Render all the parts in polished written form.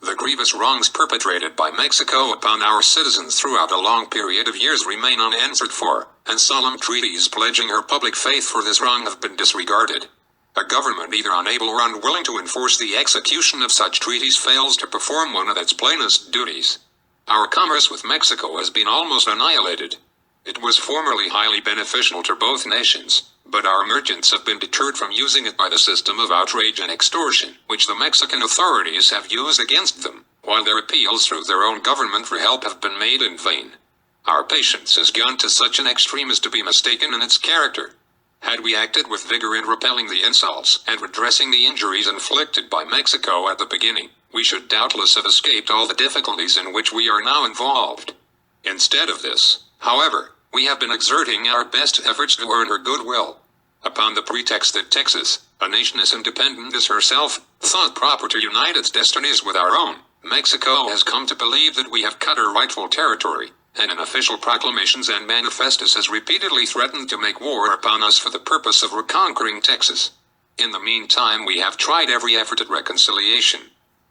The grievous wrongs perpetrated by Mexico upon our citizens throughout a long period of years remain unanswered for, and solemn treaties pledging her public faith for this wrong have been disregarded. A government either unable or unwilling to enforce the execution of such treaties fails to perform one of its plainest duties. Our commerce with Mexico has been almost annihilated. It was formerly highly beneficial to both nations, but our merchants have been deterred from using it by the system of outrage and extortion, which the Mexican authorities have used against them, while their appeals through their own government for help have been made in vain. Our patience has gone to such an extreme as to be mistaken in its character. Had we acted with vigor in repelling the insults and redressing the injuries inflicted by Mexico at the beginning, we should doubtless have escaped all the difficulties in which we are now involved. Instead of this, however, we have been exerting our best efforts to earn her goodwill. Upon the pretext that Texas, a nation as independent as herself, thought proper to unite its destinies with our own, Mexico has come to believe that we have cut her rightful territory, and in official proclamations and manifestos has repeatedly threatened to make war upon us for the purpose of reconquering Texas. In the meantime, we have tried every effort at reconciliation.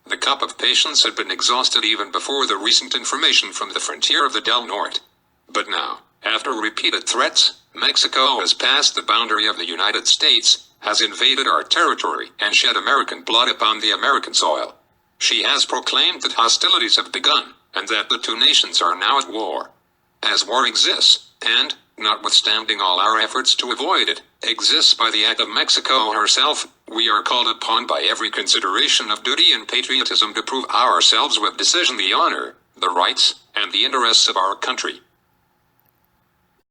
The cup of patience had been exhausted even before the recent information from the frontier of the Del Norte. But now, after repeated threats, Mexico has passed the boundary of the United States, has invaded our territory, and shed American blood upon the American soil. She has proclaimed that hostilities have begun, and that the two nations are now at war. As war exists, and, notwithstanding all our efforts to avoid it, exists by the act of Mexico herself, we are called upon by every consideration of duty and patriotism to prove ourselves with decision the honor, the rights, and the interests of our country.